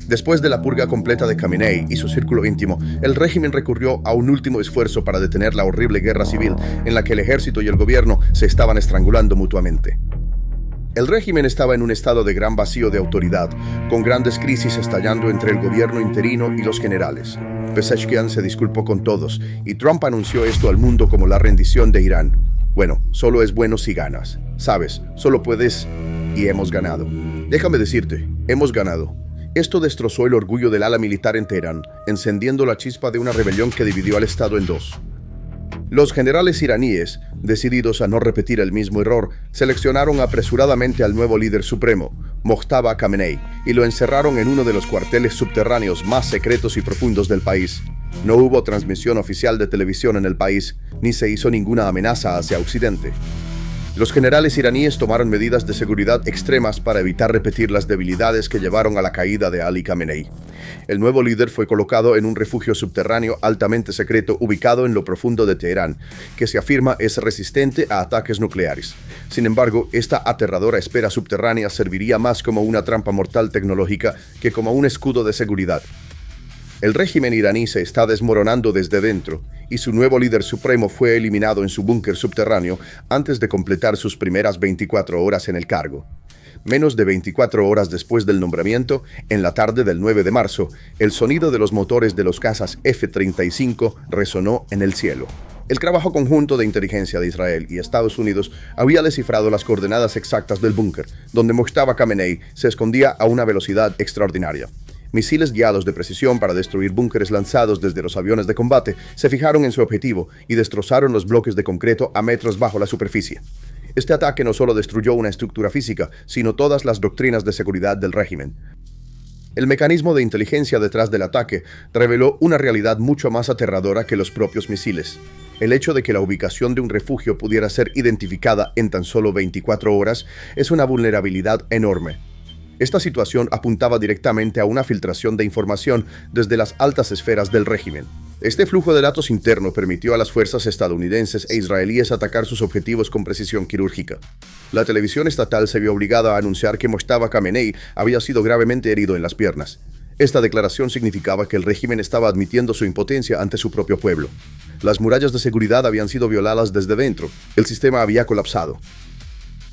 Después de la purga completa de Khamenei y su círculo íntimo, el régimen recurrió a un último esfuerzo para detener la horrible guerra civil en la que el ejército y el gobierno se estaban estrangulando mutuamente. El régimen estaba en un estado de gran vacío de autoridad, con grandes crisis estallando entre el gobierno interino y los generales. Pezeshkian se disculpó con todos, y Trump anunció esto al mundo como la rendición de Irán. Bueno, solo es bueno si ganas. Sabes, solo puedes y hemos ganado. Déjame decirte, hemos ganado. Esto destrozó el orgullo del ala militar en Teherán, encendiendo la chispa de una rebelión que dividió al Estado en dos. Los generales iraníes, decididos a no repetir el mismo error, seleccionaron apresuradamente al nuevo líder supremo, Mojtaba Khamenei, y lo encerraron en uno de los cuarteles subterráneos más secretos y profundos del país. No hubo transmisión oficial de televisión en el país, ni se hizo ninguna amenaza hacia Occidente. Los generales iraníes tomaron medidas de seguridad extremas para evitar repetir las debilidades que llevaron a la caída de Ali Khamenei. El nuevo líder fue colocado en un refugio subterráneo altamente secreto ubicado en lo profundo de Teherán, que se afirma es resistente a ataques nucleares. Sin embargo, esta aterradora espera subterránea serviría más como una trampa mortal tecnológica que como un escudo de seguridad. El régimen iraní se está desmoronando desde dentro, y su nuevo líder supremo fue eliminado en su búnker subterráneo antes de completar sus primeras 24 horas en el cargo. Menos de 24 horas después del nombramiento, en la tarde del 9 de marzo, el sonido de los motores de los cazas F-35 resonó en el cielo. El trabajo conjunto de inteligencia de Israel y Estados Unidos había descifrado las coordenadas exactas del búnker, donde Mojtaba Khamenei se escondía a una velocidad extraordinaria. Misiles guiados de precisión para destruir búnkeres lanzados desde los aviones de combate se fijaron en su objetivo y destrozaron los bloques de concreto a metros bajo la superficie. Este ataque no solo destruyó una estructura física, sino todas las doctrinas de seguridad del régimen. El mecanismo de inteligencia detrás del ataque reveló una realidad mucho más aterradora que los propios misiles. El hecho de que la ubicación de un refugio pudiera ser identificada en tan solo 24 horas es una vulnerabilidad enorme. Esta situación apuntaba directamente a una filtración de información desde las altas esferas del régimen. Este flujo de datos interno permitió a las fuerzas estadounidenses e israelíes atacar sus objetivos con precisión quirúrgica. La televisión estatal se vio obligada a anunciar que Mojtaba Khamenei había sido gravemente herido en las piernas. Esta declaración significaba que el régimen estaba admitiendo su impotencia ante su propio pueblo. Las murallas de seguridad habían sido violadas desde dentro. El sistema había colapsado.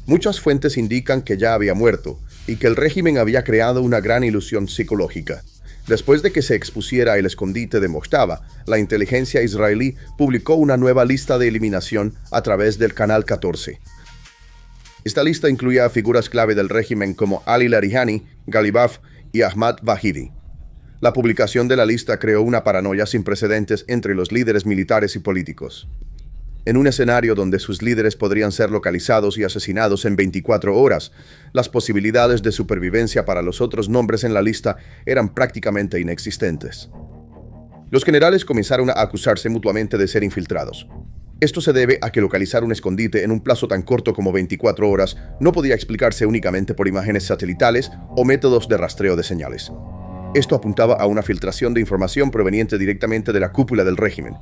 Muchas fuentes indican que ya había muerto y que el régimen había creado una gran ilusión psicológica. Después de que se expusiera el escondite de Mojtaba, la inteligencia israelí publicó una nueva lista de eliminación a través del Canal 14. Esta lista incluía a figuras clave del régimen como Ali Larijani, Ghalibaf y Ahmad Vahidi. La publicación de la lista creó una paranoia sin precedentes entre los líderes militares y políticos. En un escenario donde sus líderes podrían ser localizados y asesinados en 24 horas, las posibilidades de supervivencia para los otros nombres en la lista eran prácticamente inexistentes. Los generales comenzaron a acusarse mutuamente de ser infiltrados. Esto se debe a que localizar un escondite en un plazo tan corto como 24 horas no podía explicarse únicamente por imágenes satelitales o métodos de rastreo de señales. Esto apuntaba a una filtración de información proveniente directamente de la cúpula del régimen.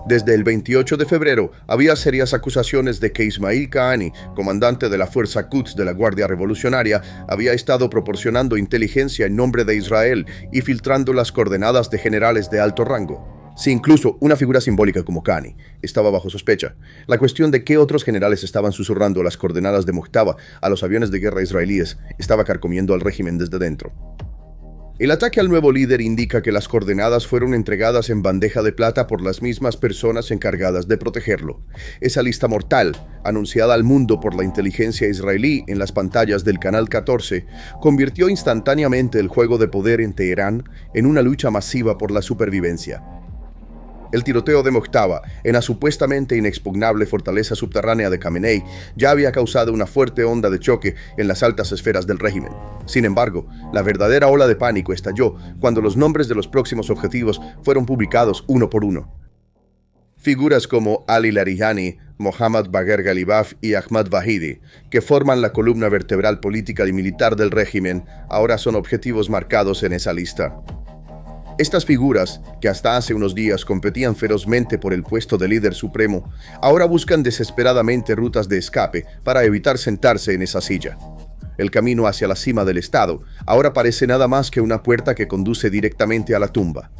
Desde el 28 de febrero había serias acusaciones de que Ismail Qaani, comandante de la Fuerza Quds de la Guardia Revolucionaria, había estado proporcionando inteligencia en nombre de Israel y filtrando las coordenadas de generales de alto rango. Si incluso una figura simbólica como Qaani estaba bajo sospecha, la cuestión de qué otros generales estaban susurrando las coordenadas de Mojtaba a los aviones de guerra israelíes estaba carcomiendo al régimen desde dentro. El ataque al nuevo líder indica que las coordenadas fueron entregadas en bandeja de plata por las mismas personas encargadas de protegerlo. Esa lista mortal, anunciada al mundo por la inteligencia israelí en las pantallas del Canal 14, convirtió instantáneamente el juego de poder en Teherán en una lucha masiva por la supervivencia. El tiroteo de Mojtaba en la supuestamente inexpugnable fortaleza subterránea de Khamenei ya había causado una fuerte onda de choque en las altas esferas del régimen. Sin embargo, la verdadera ola de pánico estalló cuando los nombres de los próximos objetivos fueron publicados uno por uno. Figuras como Ali Larijani, Mohammad Bagher Ghalibaf y Ahmad Vahidi, que forman la columna vertebral política y militar del régimen, ahora son objetivos marcados en esa lista. Estas figuras, que hasta hace unos días competían ferozmente por el puesto de líder supremo, ahora buscan desesperadamente rutas de escape para evitar sentarse en esa silla. el camino hacia la cima del Estado, ahora parece nada más que una puerta que conduce directamente a la tumba.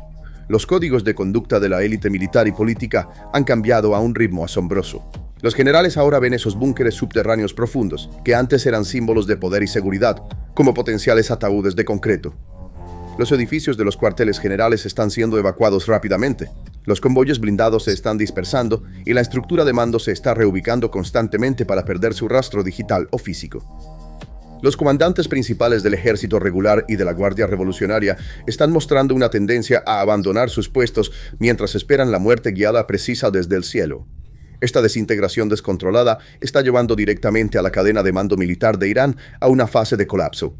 Los códigos de conducta de la élite militar y política han cambiado a un ritmo asombroso. Los generales ahora ven esos búnkeres subterráneos profundos, que antes eran símbolos de poder y seguridad, como potenciales ataúdes de concreto. Los edificios de los cuarteles generales están siendo evacuados rápidamente. Los convoyes blindados se están dispersando y la estructura de mando se está reubicando constantemente para perder su rastro digital o físico. Los comandantes principales del ejército regular y de la Guardia Revolucionaria están mostrando una tendencia a abandonar sus puestos mientras esperan la muerte guiada precisa desde el cielo. Esta desintegración descontrolada está llevando directamente a la cadena de mando militar de Irán a una fase de colapso.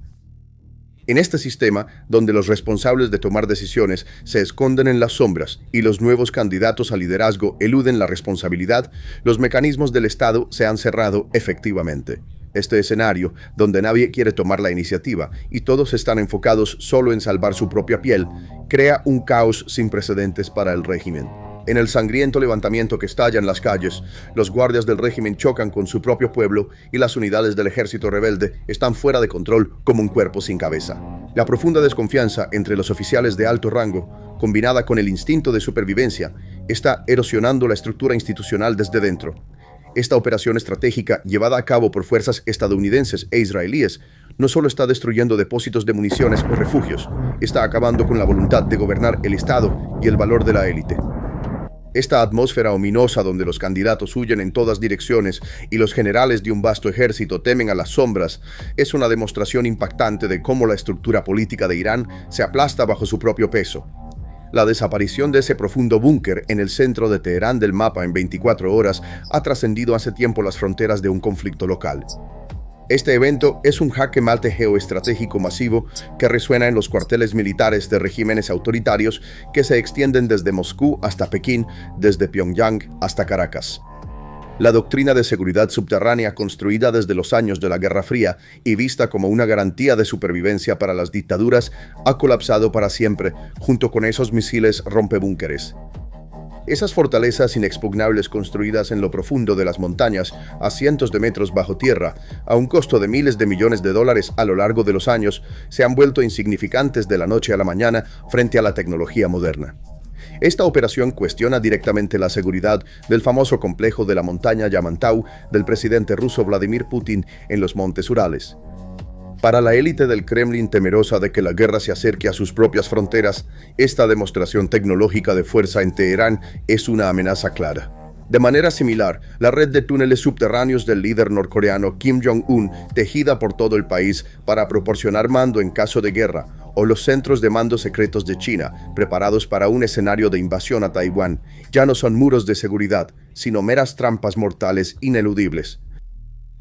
En este sistema, donde los responsables de tomar decisiones se esconden en las sombras y los nuevos candidatos a liderazgo eluden la responsabilidad, los mecanismos del Estado se han cerrado efectivamente. Este escenario, donde nadie quiere tomar la iniciativa y todos están enfocados solo en salvar su propia piel, crea un caos sin precedentes para el régimen. En el sangriento levantamiento que estalla en las calles, los guardias del régimen chocan con su propio pueblo y las unidades del ejército rebelde están fuera de control como un cuerpo sin cabeza. La profunda desconfianza entre los oficiales de alto rango, combinada con el instinto de supervivencia, está erosionando la estructura institucional desde dentro. Esta operación estratégica, llevada a cabo por fuerzas estadounidenses e israelíes, no solo está destruyendo depósitos de municiones o refugios, está acabando con la voluntad de gobernar el Estado y el valor de la élite. Esta atmósfera ominosa donde los candidatos huyen en todas direcciones y los generales de un vasto ejército temen a las sombras es una demostración impactante de cómo la estructura política de Irán se aplasta bajo su propio peso. La desaparición de ese profundo búnker en el centro de Teherán del mapa en 24 horas ha trascendido hace tiempo las fronteras de un conflicto local. Este evento es un jaque mate geoestratégico masivo que resuena en los cuarteles militares de regímenes autoritarios que se extienden desde Moscú hasta Pekín, desde Pyongyang hasta Caracas. La doctrina de seguridad subterránea construida desde los años de la Guerra Fría y vista como una garantía de supervivencia para las dictaduras ha colapsado para siempre junto con esos misiles rompebúnkeres. Esas fortalezas inexpugnables construidas en lo profundo de las montañas, a cientos de metros bajo tierra, a un costo de miles de millones de dólares a lo largo de los años, se han vuelto insignificantes de la noche a la mañana frente a la tecnología moderna. Esta operación cuestiona directamente la seguridad del famoso complejo de la montaña Yamantau del presidente ruso Vladimir Putin en los Montes Urales. Para la élite del Kremlin temerosa de que la guerra se acerque a sus propias fronteras, esta demostración tecnológica de fuerza en Teherán es una amenaza clara. De manera similar, la red de túneles subterráneos del líder norcoreano Kim Jong-un, tejida por todo el país para proporcionar mando en caso de guerra, o los centros de mando secretos de China, preparados para un escenario de invasión a Taiwán, ya no son muros de seguridad, sino meras trampas mortales ineludibles.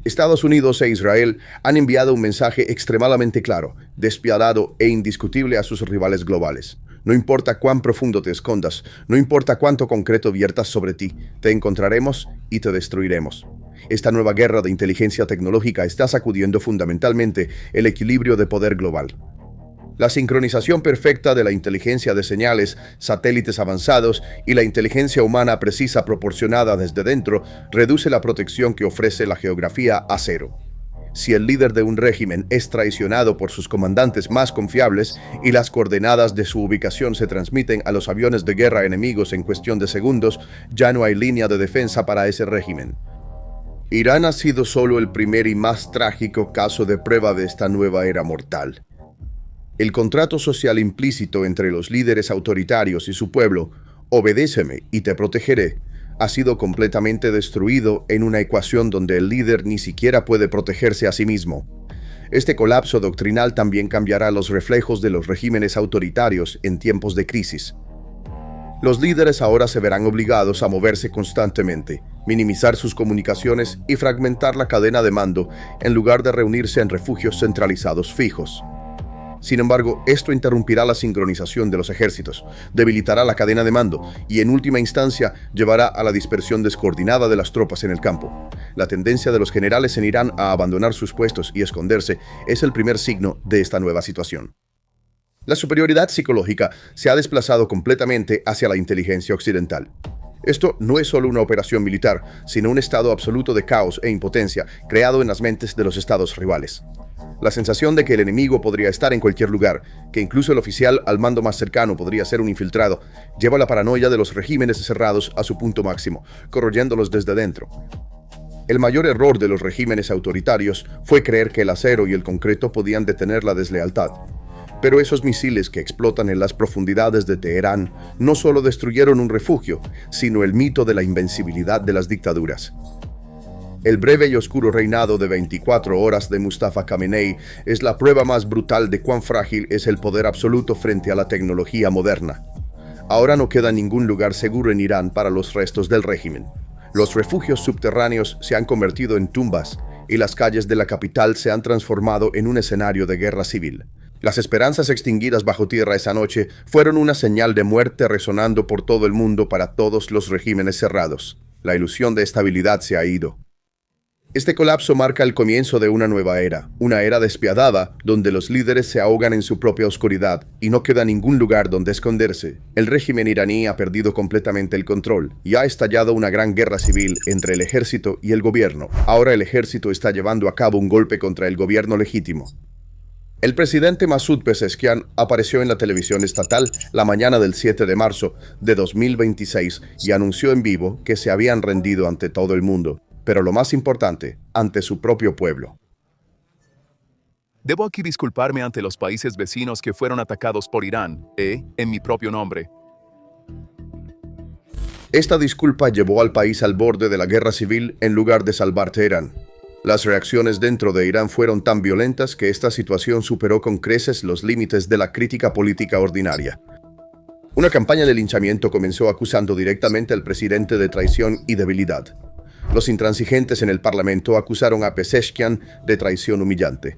Estados Unidos e Israel han enviado un mensaje extremadamente claro, despiadado e indiscutible a sus rivales globales. No importa cuán profundo te escondas, no importa cuánto concreto viertas sobre ti, te encontraremos y te destruiremos. Esta nueva guerra de inteligencia tecnológica está sacudiendo fundamentalmente el equilibrio de poder global. La sincronización perfecta de la inteligencia de señales, satélites avanzados y la inteligencia humana precisa proporcionada desde dentro reduce la protección que ofrece la geografía a cero. Si el líder de un régimen es traicionado por sus comandantes más confiables y las coordenadas de su ubicación se transmiten a los aviones de guerra enemigos en cuestión de segundos, ya no hay línea de defensa para ese régimen. Irán ha sido solo el primer y más trágico caso de prueba de esta nueva era mortal. El contrato social implícito entre los líderes autoritarios y su pueblo, obedéceme y te protegeré, ha sido completamente destruido en una ecuación donde el líder ni siquiera puede protegerse a sí mismo. Este colapso doctrinal también cambiará los reflejos de los regímenes autoritarios en tiempos de crisis. Los líderes ahora se verán obligados a moverse constantemente, minimizar sus comunicaciones y fragmentar la cadena de mando en lugar de reunirse en refugios centralizados fijos. Sin embargo, esto interrumpirá la sincronización de los ejércitos, debilitará la cadena de mando y, en última instancia, llevará a la dispersión descoordinada de las tropas en el campo. La tendencia de los generales en Irán a abandonar sus puestos y esconderse es el primer signo de esta nueva situación. La superioridad psicológica se ha desplazado completamente hacia la inteligencia occidental. Esto no es solo una operación militar, sino un estado absoluto de caos e impotencia creado en las mentes de los estados rivales. La sensación de que el enemigo podría estar en cualquier lugar, que incluso el oficial al mando más cercano podría ser un infiltrado, lleva la paranoia de los regímenes cerrados a su punto máximo, corroyéndolos desde dentro. El mayor error de los regímenes autoritarios fue creer que el acero y el concreto podían detener la deslealtad. Pero esos misiles que explotan en las profundidades de Teherán no solo destruyeron un refugio, sino el mito de la invencibilidad de las dictaduras. El breve y oscuro reinado de 24 horas de Mustafa Khamenei es la prueba más brutal de cuán frágil es el poder absoluto frente a la tecnología moderna. Ahora no queda ningún lugar seguro en Irán para los restos del régimen. Los refugios subterráneos se han convertido en tumbas y las calles de la capital se han transformado en un escenario de guerra civil. Las esperanzas extinguidas bajo tierra esa noche fueron una señal de muerte resonando por todo el mundo para todos los regímenes cerrados. La ilusión de estabilidad se ha ido. Este colapso marca el comienzo de una nueva era, una era despiadada, donde los líderes se ahogan en su propia oscuridad y no queda ningún lugar donde esconderse. El régimen iraní ha perdido completamente el control y ha estallado una gran guerra civil entre el ejército y el gobierno. Ahora el ejército está llevando a cabo un golpe contra el gobierno legítimo. El presidente Masoud Pezeshkian apareció en la televisión estatal la mañana del 7 de marzo de 2026 y anunció en vivo que se habían rendido ante todo el mundo, pero lo más importante, ante su propio pueblo. Debo aquí disculparme ante los países vecinos que fueron atacados por Irán, en mi propio nombre. Esta disculpa llevó al país al borde de la guerra civil en lugar de salvar Teherán. Las reacciones dentro de Irán fueron tan violentas que esta situación superó con creces los límites de la crítica política ordinaria. Una campaña de linchamiento comenzó acusando directamente al presidente de traición y debilidad. Los intransigentes en el Parlamento acusaron a Pezeshkian de traición humillante.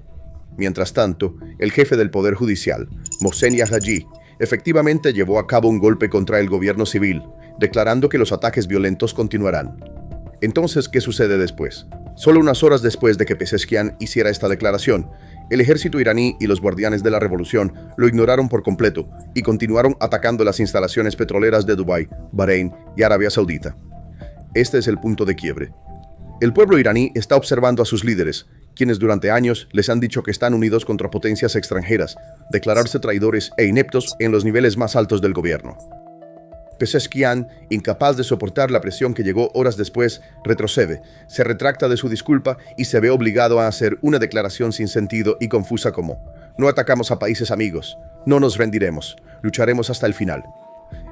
Mientras tanto, el jefe del Poder Judicial, Mohsen Jaji, efectivamente llevó a cabo un golpe contra el gobierno civil, declarando que los ataques violentos continuarán. Entonces, ¿qué sucede después? Solo unas horas después de que Pezeshkian hiciera esta declaración, el ejército iraní y los guardianes de la revolución lo ignoraron por completo y continuaron atacando las instalaciones petroleras de Dubái, Bahrein y Arabia Saudita. Este es el punto de quiebre. El pueblo iraní está observando a sus líderes, quienes durante años les han dicho que están unidos contra potencias extranjeras, declararse traidores e ineptos en los niveles más altos del gobierno. Pezeshkian, incapaz de soportar la presión que llegó horas después, retrocede, se retracta de su disculpa y se ve obligado a hacer una declaración sin sentido y confusa como: no atacamos a países amigos, no nos rendiremos, lucharemos hasta el final.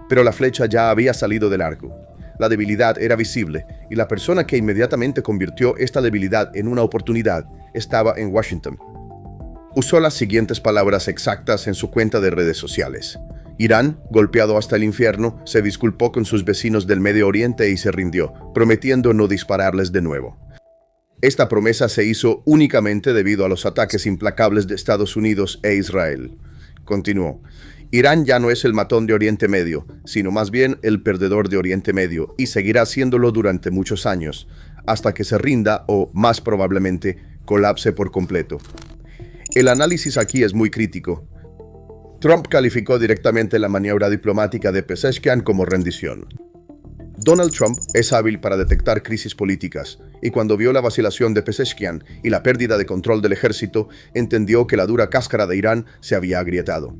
Pero la flecha ya había salido del arco. La debilidad era visible y la persona que inmediatamente convirtió esta debilidad en una oportunidad estaba en Washington. Usó las siguientes palabras exactas en su cuenta de redes sociales. Irán, golpeado hasta el infierno, se disculpó con sus vecinos del Medio Oriente y se rindió, prometiendo no dispararles de nuevo. Esta promesa se hizo únicamente debido a los ataques implacables de Estados Unidos e Israel. Continuó: Irán ya no es el matón de Oriente Medio, sino más bien el perdedor de Oriente Medio, y seguirá siéndolo durante muchos años, hasta que se rinda o, más probablemente, colapse por completo. El análisis aquí es muy crítico. Trump calificó directamente la maniobra diplomática de Pezeshkian como rendición. Donald Trump es hábil para detectar crisis políticas, y cuando vio la vacilación de Pezeshkian y la pérdida de control del ejército, entendió que la dura cáscara de Irán se había agrietado.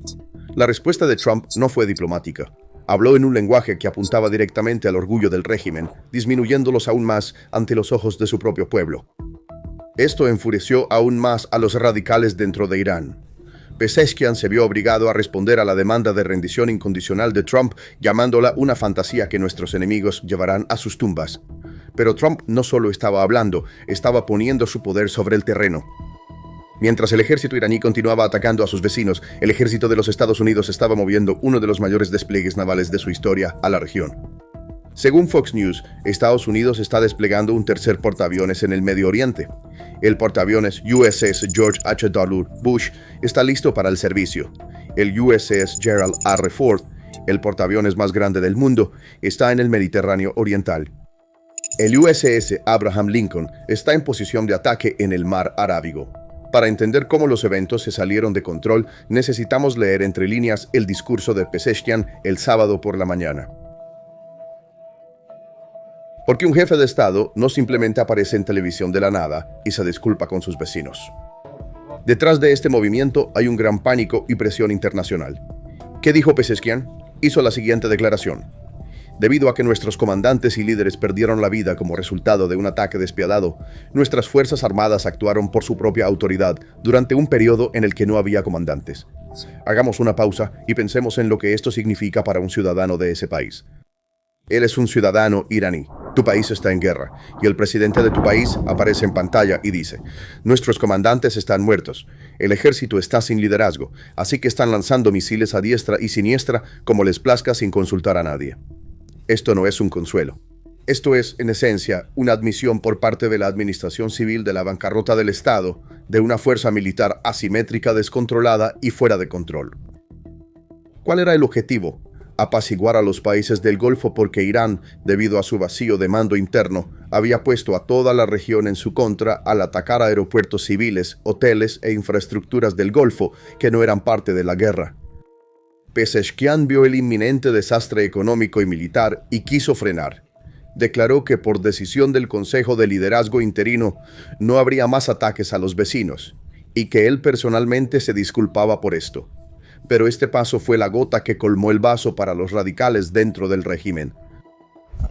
La respuesta de Trump no fue diplomática. Habló en un lenguaje que apuntaba directamente al orgullo del régimen, disminuyéndolos aún más ante los ojos de su propio pueblo. Esto enfureció aún más a los radicales dentro de Irán. Pezeshkian se vio obligado a responder a la demanda de rendición incondicional de Trump, llamándola una fantasía que nuestros enemigos llevarán a sus tumbas. Pero Trump no solo estaba hablando, estaba poniendo su poder sobre el terreno. Mientras el ejército iraní continuaba atacando a sus vecinos, el ejército de los Estados Unidos estaba moviendo uno de los mayores despliegues navales de su historia a la región. Según Fox News, Estados Unidos está desplegando un tercer portaaviones en el Medio Oriente. El portaaviones USS George H.W. Bush está listo para el servicio. El USS Gerald R. Ford, el portaaviones más grande del mundo, está en el Mediterráneo Oriental. El USS Abraham Lincoln está en posición de ataque en el Mar Arábigo. Para entender cómo los eventos se salieron de control, necesitamos leer entre líneas el discurso de Pezeshkian el sábado por la mañana. Porque un jefe de Estado no simplemente aparece en televisión de la nada y se disculpa con sus vecinos. Detrás de este movimiento hay un gran pánico y presión internacional. ¿Qué dijo Pezeshkian? Hizo la siguiente declaración. Debido a que nuestros comandantes y líderes perdieron la vida como resultado de un ataque despiadado, nuestras fuerzas armadas actuaron por su propia autoridad durante un periodo en el que no había comandantes. Hagamos una pausa y pensemos en lo que esto significa para un ciudadano de ese país. Él es un ciudadano iraní. Tu país está en guerra y el presidente de tu país aparece en pantalla y dice: nuestros comandantes están muertos, el ejército está sin liderazgo, así que están lanzando misiles a diestra y siniestra como les plazca sin consultar a nadie. Esto no es un consuelo. Esto es, en esencia, una admisión por parte de la administración civil de la bancarrota del Estado, de una fuerza militar asimétrica, descontrolada y fuera de control. ¿Cuál era el objetivo? Apaciguar a los países del Golfo porque Irán, debido a su vacío de mando interno, había puesto a toda la región en su contra al atacar aeropuertos civiles, hoteles e infraestructuras del Golfo que no eran parte de la guerra. Pezeshkian vio el inminente desastre económico y militar y quiso frenar. Declaró que por decisión del Consejo de Liderazgo Interino no habría más ataques a los vecinos y que él personalmente se disculpaba por esto. Pero este paso fue la gota que colmó el vaso para los radicales dentro del régimen.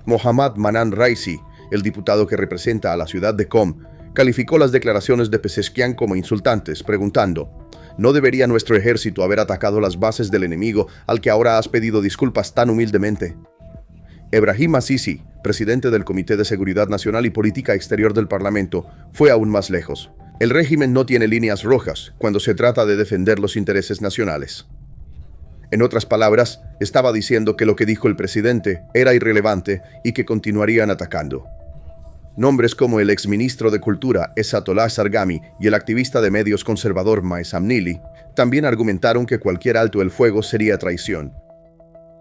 Mohammad Manan Raisi, el diputado que representa a la ciudad de Qom, calificó las declaraciones de Pezeshkian como insultantes, preguntando: ¿no debería nuestro ejército haber atacado las bases del enemigo al que ahora has pedido disculpas tan humildemente? Ebrahim Assisi, presidente del Comité de Seguridad Nacional y Política Exterior del Parlamento, fue aún más lejos. El régimen no tiene líneas rojas cuando se trata de defender los intereses nacionales. En otras palabras, estaba diciendo que lo que dijo el presidente era irrelevante y que continuarían atacando. Nombres como el exministro de Cultura Esatollah Zarghami y el activista de medios conservador Maes Amnili también argumentaron que cualquier alto el fuego sería traición.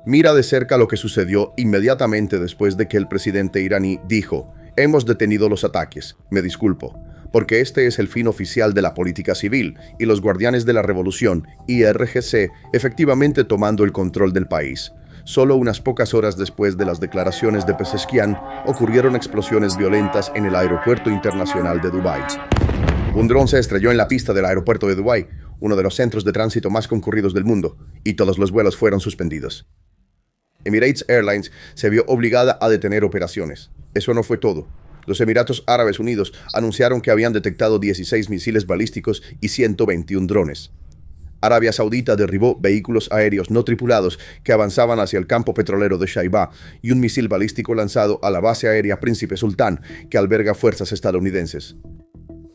Mira de cerca lo que sucedió inmediatamente después de que el presidente iraní dijo: hemos detenido los ataques, me disculpo, porque este es el fin oficial de la política civil y los guardianes de la revolución, IRGC, efectivamente tomando el control del país. Solo unas pocas horas después de las declaraciones de Pezeshkian, ocurrieron explosiones violentas en el aeropuerto internacional de Dubái. Un dron se estrelló en la pista del aeropuerto de Dubái, uno de los centros de tránsito más concurridos del mundo, y todos los vuelos fueron suspendidos. Emirates Airlines se vio obligada a detener operaciones. Eso no fue todo. Los Emiratos Árabes Unidos anunciaron que habían detectado 16 misiles balísticos y 121 drones. Arabia Saudita derribó vehículos aéreos no tripulados que avanzaban hacia el campo petrolero de Shaibah y un misil balístico lanzado a la base aérea Príncipe Sultán, que alberga fuerzas estadounidenses.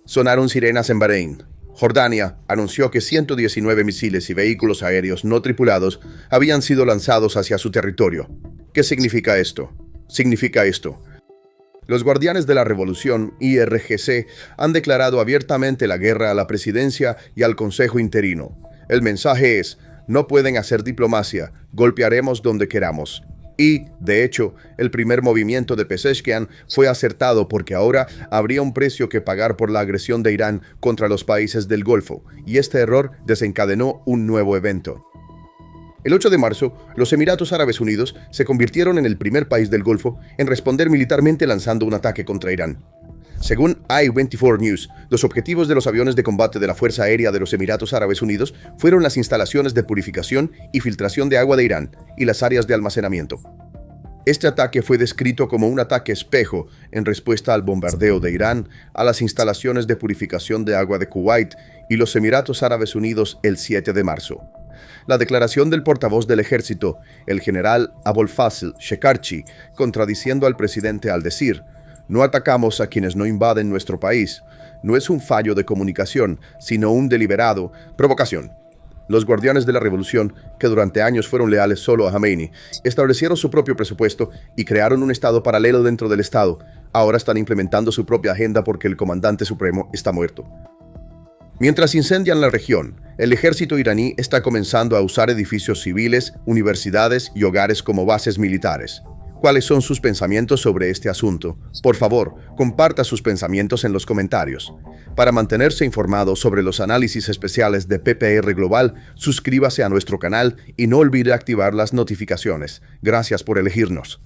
Sonaron sirenas en Bahrein. Jordania anunció que 119 misiles y vehículos aéreos no tripulados habían sido lanzados hacia su territorio. ¿Qué significa esto? Significa esto. Los guardianes de la revolución, IRGC, han declarado abiertamente la guerra a la presidencia y al Consejo Interino. El mensaje es: no pueden hacer diplomacia, golpearemos donde queramos. Y, de hecho, el primer movimiento de Pezeshkian fue acertado porque ahora habría un precio que pagar por la agresión de Irán contra los países del Golfo, y este error desencadenó un nuevo evento. El 8 de marzo, los Emiratos Árabes Unidos se convirtieron en el primer país del Golfo en responder militarmente lanzando un ataque contra Irán. Según I-24 News, los objetivos de los aviones de combate de la Fuerza Aérea de los Emiratos Árabes Unidos fueron las instalaciones de purificación y filtración de agua de Irán y las áreas de almacenamiento. Este ataque fue descrito como un ataque espejo en respuesta al bombardeo de Irán a las instalaciones de purificación de agua de Kuwait y los Emiratos Árabes Unidos el 7 de marzo. La declaración del portavoz del ejército, el general Abolfazl Shekarchi, contradiciendo al presidente al decir: no atacamos a quienes no invaden nuestro país, no es un fallo de comunicación, sino un deliberado provocación. Los guardianes de la revolución, que durante años fueron leales solo a Khomeini, establecieron su propio presupuesto y crearon un estado paralelo dentro del estado. Ahora están implementando su propia agenda porque el comandante supremo está muerto. Mientras incendian la región, el ejército iraní está comenzando a usar edificios civiles, universidades y hogares como bases militares. ¿Cuáles son sus pensamientos sobre este asunto? Por favor, comparta sus pensamientos en los comentarios. Para mantenerse informado sobre los análisis especiales de PPR Global, suscríbase a nuestro canal y no olvide activar las notificaciones. Gracias por elegirnos.